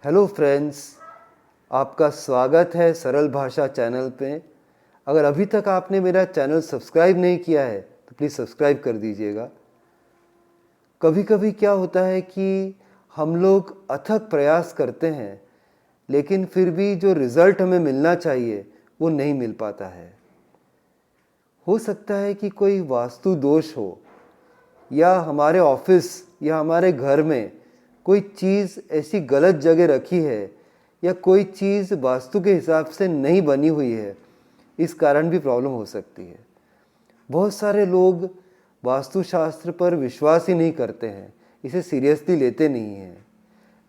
Hello friends, आपका स्वागत है सरल भाषा चैनल पे। अगर अभी तक आपने मेरा चैनल सब्सक्राइब नहीं किया है तो प्लीज़ सब्सक्राइब कर दीजिएगा। कभी कभी क्या होता है कि हम लोग अथक प्रयास करते हैं लेकिन फिर भी जो रिज़ल्ट हमें मिलना चाहिए वो नहीं मिल पाता है। हो सकता है कि कोई वास्तु दोष हो या हमारे ऑफिस या हमारे घर में कोई चीज़ ऐसी गलत जगह रखी है या कोई चीज़ वास्तु के हिसाब से नहीं बनी हुई है, इस कारण भी प्रॉब्लम हो सकती है। बहुत सारे लोग वास्तुशास्त्र पर विश्वास ही नहीं करते हैं, इसे सीरियसली लेते नहीं हैं।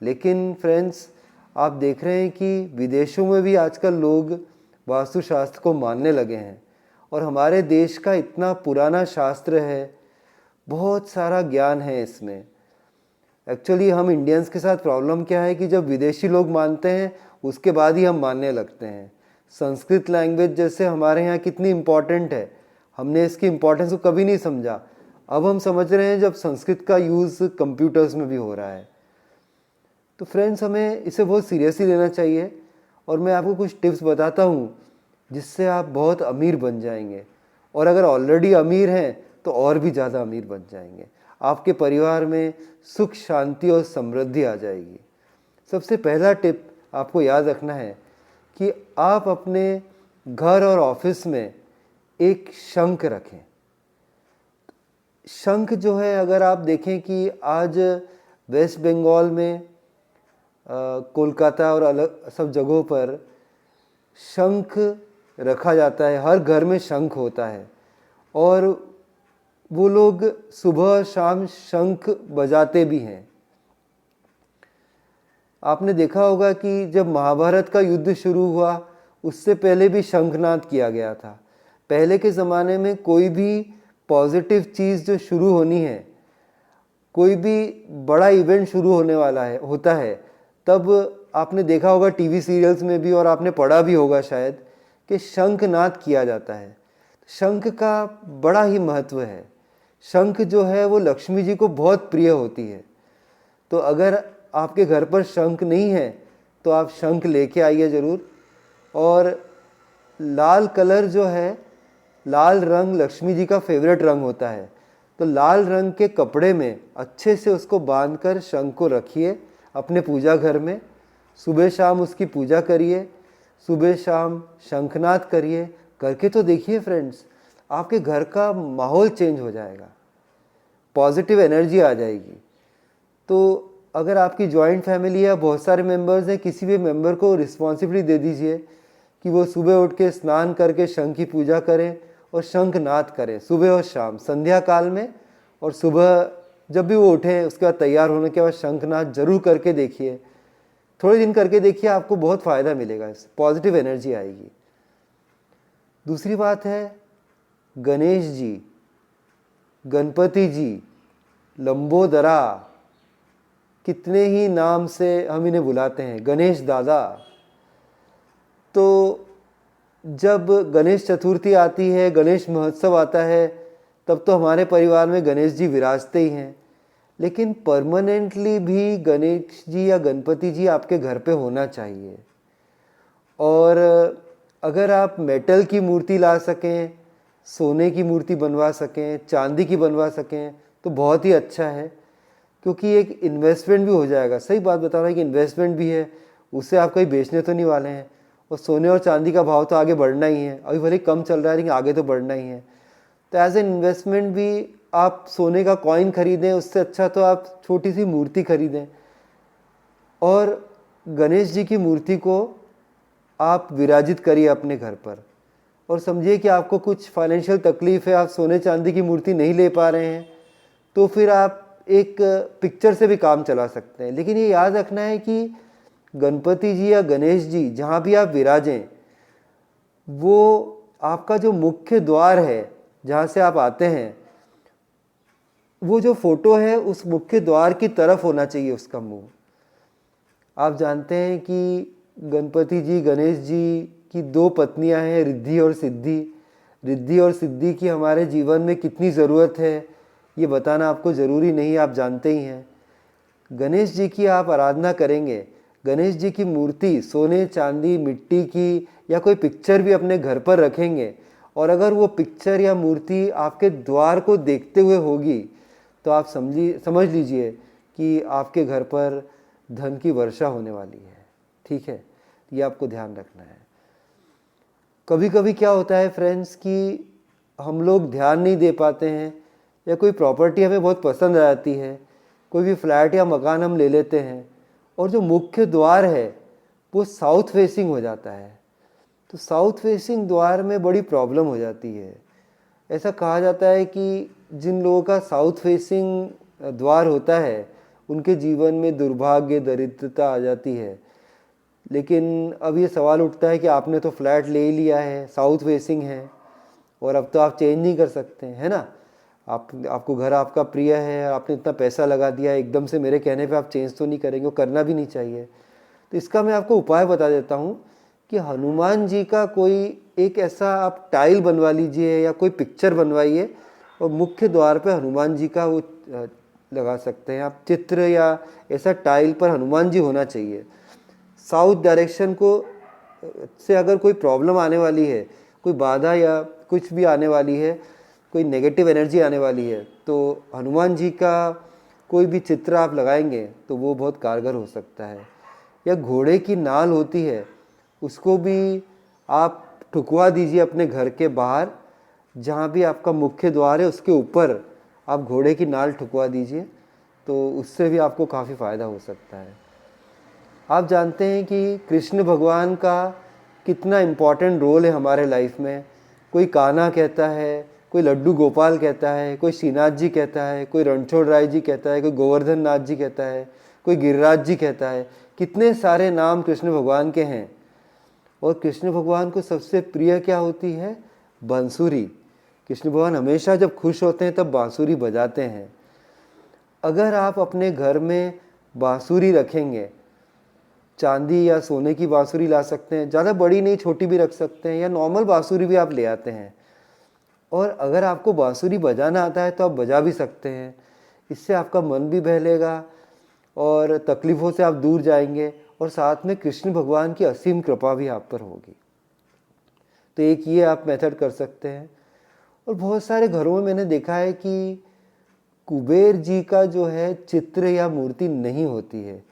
लेकिन फ्रेंड्स, आप देख रहे हैं कि विदेशों में भी आजकल लोग वास्तुशास्त्र को मानने लगे हैं और हमारे देश का इतना पुराना शास्त्र है, बहुत सारा ज्ञान है इसमें। एक्चुअली हम इंडियंस के साथ प्रॉब्लम क्या है कि जब विदेशी लोग मानते हैं उसके बाद ही हम मानने लगते हैं। संस्कृत लैंग्वेज जैसे हमारे यहाँ कितनी इम्पॉर्टेंट है, हमने इसकी इम्पोर्टेंस को कभी नहीं समझा। अब हम समझ रहे हैं जब संस्कृत का यूज़ कंप्यूटर्स में भी हो रहा है। तो फ्रेंड्स, हमें इसे बहुत सीरियसली लेना चाहिए और मैं आपको कुछ टिप्स बताता हूँ जिससे आप बहुत अमीर बन जाएंगे, और अगर ऑलरेडी अमीर हैं तो और भी ज़्यादा अमीर बन जाएंगे। आपके परिवार में सुख, शांति और समृद्धि आ जाएगी। सबसे पहला टिप आपको याद रखना है कि आप अपने घर और ऑफिस में एक शंख रखें। शंख जो है, अगर आप देखें कि आज वेस्ट बंगाल में, कोलकाता और अलग सब जगहों पर शंख रखा जाता है। हर घर में शंख होता है और वो लोग सुबह शाम शंख बजाते भी हैं। आपने देखा होगा कि जब महाभारत का युद्ध शुरू हुआ उससे पहले भी शंखनाद किया गया था। पहले के ज़माने में कोई भी पॉजिटिव चीज़ जो शुरू होनी है, कोई भी बड़ा इवेंट शुरू होने वाला है होता है, तब आपने देखा होगा टीवी सीरियल्स में भी और आपने पढ़ा भी होगा शायद कि शंखनाद किया जाता है। शंख का बड़ा ही महत्व है। शंख जो है वो लक्ष्मी जी को बहुत प्रिय होती है। तो अगर आपके घर पर शंख नहीं है तो आप शंख लेके आइए ज़रूर। और लाल कलर जो है, लाल रंग लक्ष्मी जी का फेवरेट रंग होता है, तो लाल रंग के कपड़े में अच्छे से उसको बांधकर शंख को रखिए अपने पूजा घर में। सुबह शाम उसकी पूजा करिए, सुबह शाम शंखनाद करिए। करके तो देखिए फ्रेंड्स, आपके घर का माहौल चेंज हो जाएगा, पॉजिटिव एनर्जी आ जाएगी। तो अगर आपकी जॉइंट फैमिली है, बहुत सारे मेंबर्स हैं, किसी भी मेंबर को रिस्पॉन्सिबिलिटी दे दीजिए कि वो सुबह उठ के स्नान करके शंख की पूजा करें और शंखनाद करें सुबह और शाम, संध्या काल में। और सुबह जब भी वो उठें उसके बाद तैयार होने के बाद शंखनाद जरूर करके देखिए। थोड़े दिन करके देखिए, आपको बहुत फ़ायदा मिलेगा, इससे पॉजिटिव एनर्जी आएगी। दूसरी बात है गणेश जी, गणपति जी, लंबोदरा, कितने ही नाम से हम इन्हें बुलाते हैं, गणेश दादा। तो जब गणेश चतुर्थी आती है, गणेश महोत्सव आता है, तब तो हमारे परिवार में गणेश जी विराजते ही हैं। लेकिन परमानेंटली भी गणेश जी या गणपति जी आपके घर पे होना चाहिए। और अगर आप मेटल की मूर्ति ला सकें, सोने की मूर्ति बनवा सकें, चांदी की बनवा सकें तो बहुत ही अच्छा है, क्योंकि एक इन्वेस्टमेंट भी हो जाएगा। सही बात बता रहा है कि इन्वेस्टमेंट भी है, उससे आप कहीं बेचने तो नहीं वाले हैं। और सोने और चांदी का भाव तो आगे बढ़ना ही है, अभी भले कम चल रहा है लेकिन आगे तो बढ़ना ही है। तो एज एन इन्वेस्टमेंट भी आप सोने का कॉइन खरीदें, उससे अच्छा तो आप छोटी सी मूर्ति खरीदें और गणेश जी की मूर्ति को आप विराजित करिए अपने घर पर। और समझिए कि आपको कुछ फाइनेंशियल तकलीफ है, आप सोने चांदी की मूर्ति नहीं ले पा रहे हैं, तो फिर आप एक पिक्चर से भी काम चला सकते हैं। लेकिन ये याद रखना है कि गणपति जी या गणेश जी जहाँ भी आप विराजें, वो आपका जो मुख्य द्वार है जहाँ से आप आते हैं, वो जो फोटो है उस मुख्य द्वार की तरफ होना चाहिए उसका मुंह। आप जानते हैं कि गणपति जी, गणेश जी की दो पत्नियां हैं, रिद्धि और सिद्धि। रिद्धि और सिद्धि की हमारे जीवन में कितनी ज़रूरत है ये बताना आपको ज़रूरी नहीं, आप जानते ही हैं। गणेश जी की आप आराधना करेंगे, गणेश जी की मूर्ति सोने चांदी मिट्टी की या कोई पिक्चर भी अपने घर पर रखेंगे और अगर वो पिक्चर या मूर्ति आपके द्वार को देखते हुए होगी तो आप समझ लीजिए कि आपके घर पर धन की वर्षा होने वाली है। ठीक है, ये आपको ध्यान रखना है। कभी कभी क्या होता है फ्रेंड्स कि हम लोग ध्यान नहीं दे पाते हैं या कोई प्रॉपर्टी हमें बहुत पसंद आ जाती है, कोई भी फ्लैट या मकान हम ले लेते हैं और जो मुख्य द्वार है वो साउथ फेसिंग हो जाता है। तो साउथ फेसिंग द्वार में बड़ी प्रॉब्लम हो जाती है। ऐसा कहा जाता है कि जिन लोगों का साउथ फेसिंग द्वार होता है उनके जीवन में दुर्भाग्य दरिद्रता आ जाती है। लेकिन अब ये सवाल उठता है कि आपने तो फ्लैट ले ही लिया है, साउथ फेसिंग है और अब तो आप चेंज नहीं कर सकते, है ना। आपको घर आपका प्रिय है, आपने इतना पैसा लगा दिया, एकदम से मेरे कहने पे आप चेंज तो नहीं करेंगे, वो करना भी नहीं चाहिए। तो इसका मैं आपको उपाय बता देता हूँ कि हनुमान जी का कोई एक ऐसा आप टाइल बनवा लीजिए या कोई पिक्चर बनवाइए और मुख्य द्वार पे हनुमान जी का वो लगा सकते हैं आप चित्र, या ऐसा टाइल पर हनुमान जी होना चाहिए। साउथ डायरेक्शन को से अगर कोई प्रॉब्लम आने वाली है, कोई बाधा या कुछ भी आने वाली है, कोई नेगेटिव एनर्जी आने वाली है, तो हनुमान जी का कोई भी चित्र आप लगाएंगे तो वो बहुत कारगर हो सकता है। या घोड़े की नाल होती है, उसको भी आप ठुकवा दीजिए अपने घर के बाहर, जहाँ भी आपका मुख्य द्वार है उसके ऊपर आप घोड़े की नाल ठुकवा दीजिए, तो उससे भी आपको काफ़ी फ़ायदा हो सकता है। आप जानते हैं कि कृष्ण भगवान का कितना इम्पोर्टेंट रोल है हमारे लाइफ में। कोई कान्हा कहता है, कोई लड्डू गोपाल कहता है, कोई श्रीनाथ जी कहता है, कोई रणछोड़ राय जी कहता है, कोई गोवर्धन नाथ जी कहता है, कोई गिरिराज जी कहता है। कितने सारे नाम कृष्ण भगवान के हैं। और कृष्ण भगवान को सबसे प्रिय क्या होती है? बांसुरी। कृष्ण भगवान हमेशा जब खुश होते हैं तब बांसुरी बजाते हैं। अगर आप अपने घर में बांसुरी रखेंगे, चांदी या सोने की बांसुरी ला सकते हैं, ज़्यादा बड़ी नहीं, छोटी भी रख सकते हैं, या नॉर्मल बांसुरी भी आप ले आते हैं। और अगर आपको बांसुरी बजाना आता है तो आप बजा भी सकते हैं। इससे आपका मन भी बहलेगा और तकलीफ़ों से आप दूर जाएंगे और साथ में कृष्ण भगवान की असीम कृपा भी आप पर होगी। तो एक ये आप मेथड कर सकते हैं। और बहुत सारे घरों में मैंने देखा है कि कुबेर जी का जो है चित्र या मूर्ति नहीं होती है।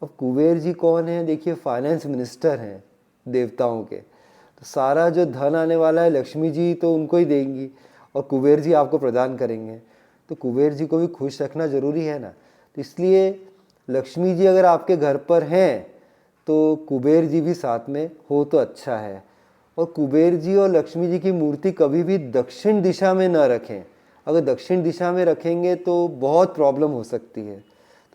अब कुबेर जी कौन है? देखिए, फाइनेंस मिनिस्टर हैं देवताओं के। तो सारा जो धन आने वाला है लक्ष्मी जी तो उनको ही देंगी और कुबेर जी आपको प्रदान करेंगे। तो कुबेर जी को भी खुश रखना ज़रूरी है ना। तो इसलिए लक्ष्मी जी अगर आपके घर पर हैं तो कुबेर जी भी साथ में हो तो अच्छा है। और कुबेर जी और लक्ष्मी जी की मूर्ति कभी भी दक्षिण दिशा में न रखें। अगर दक्षिण दिशा में रखेंगे तो बहुत प्रॉब्लम हो सकती है।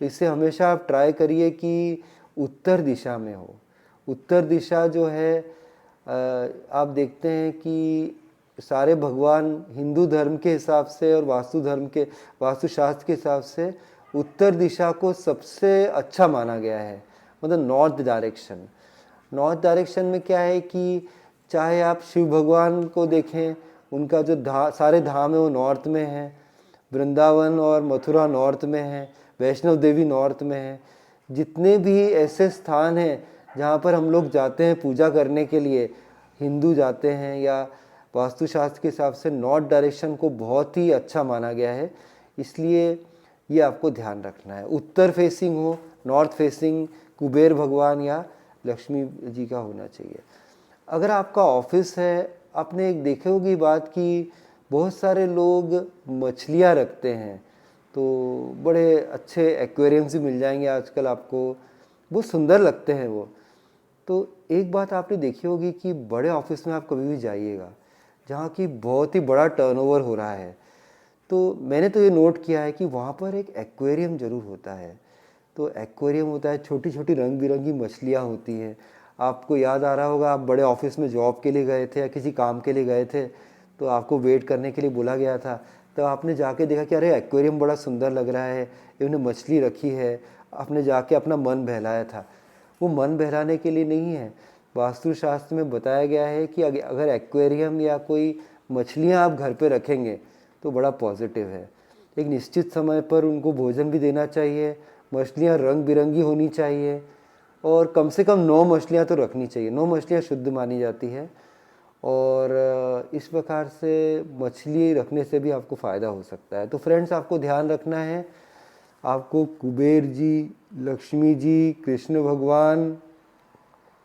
तो इससे हमेशा आप ट्राई करिए कि उत्तर दिशा में हो। उत्तर दिशा जो है, आप देखते हैं कि सारे भगवान हिंदू धर्म के हिसाब से और वास्तुशास्त्र के हिसाब से उत्तर दिशा को सबसे अच्छा माना गया है, मतलब नॉर्थ डायरेक्शन। नॉर्थ डायरेक्शन में क्या है कि चाहे आप शिव भगवान को देखें, उनका जो सारे धाम है वो नॉर्थ में है। वृंदावन और मथुरा नॉर्थ में है, वैष्णव देवी नॉर्थ में है। जितने भी ऐसे स्थान हैं जहाँ पर हम लोग जाते हैं पूजा करने के लिए, हिंदू जाते हैं, या वास्तुशास्त्र के हिसाब से नॉर्थ डायरेक्शन को बहुत ही अच्छा माना गया है। इसलिए ये आपको ध्यान रखना है। उत्तर फेसिंग हो, नॉर्थ फेसिंग कुबेर भगवान या लक्ष्मी जी का होना चाहिए। अगर आपका ऑफिस है, आपने एक देखे होगी बात कि बहुत सारे लोग मछलियाँ रखते हैं, तो बड़े अच्छे एक्वेरियम्स भी मिल जाएंगे आजकल आपको, बहुत सुंदर लगते हैं वो। तो एक बात आपने देखी होगी कि बड़े ऑफिस में आप कभी भी जाइएगा जहाँ की बहुत ही बड़ा टर्नओवर हो रहा है, तो मैंने तो ये नोट किया है कि वहाँ पर एक एक्वेरियम ज़रूर होता है। तो एक्वेरियम होता है, छोटी छोटी रंग बिरंगी मछलियाँ होती हैं। आपको याद आ रहा होगा, आप बड़े ऑफिस में जॉब के लिए गए थे या किसी काम के लिए गए थे, तो आपको वेट करने के लिए बोला गया था, तो आपने जाके देखा कि अरे एक्वेरियम बड़ा सुंदर लग रहा है, इन्होंने मछली रखी है, आपने जाके अपना मन बहलाया था। वो मन बहलाने के लिए नहीं है। वास्तुशास्त्र में बताया गया है कि अगर एक्वेरियम या कोई मछलियाँ आप घर पे रखेंगे तो बड़ा पॉजिटिव है। एक निश्चित समय पर उनको भोजन भी देना चाहिए, मछलियाँ रंग बिरंगी होनी चाहिए, और कम से कम 9 मछलियाँ तो रखनी चाहिए। 9 मछलियाँ शुद्ध मानी जाती है और इस प्रकार से मछली रखने से भी आपको फ़ायदा हो सकता है। तो फ्रेंड्स, आपको ध्यान रखना है, आपको कुबेर जी, लक्ष्मी जी, कृष्ण भगवान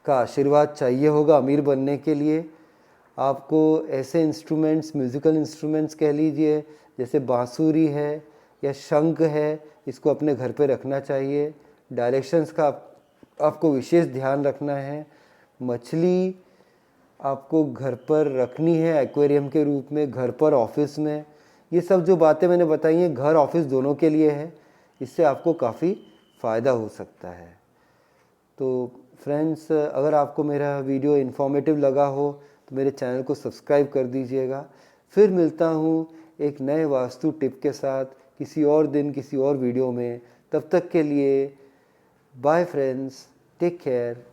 का आशीर्वाद चाहिए होगा अमीर बनने के लिए। आपको ऐसे इंस्ट्रूमेंट्स, म्यूज़िकल इंस्ट्रूमेंट्स कह लीजिए, जैसे बांसुरी है या शंख है, इसको अपने घर पे रखना चाहिए। डायरेक्शंस का आपको विशेष ध्यान रखना है। मछली आपको घर पर रखनी है एक्वेरियम के रूप में, घर पर, ऑफिस में। ये सब जो बातें मैंने बताई हैं घर ऑफिस दोनों के लिए है। इससे आपको काफ़ी फ़ायदा हो सकता है। तो फ्रेंड्स, अगर आपको मेरा वीडियो इन्फॉर्मेटिव लगा हो तो मेरे चैनल को सब्सक्राइब कर दीजिएगा। फिर मिलता हूँ एक नए वास्तु टिप के साथ किसी और दिन, किसी और वीडियो में। तब तक के लिए बाय फ्रेंड्स, टेक केयर।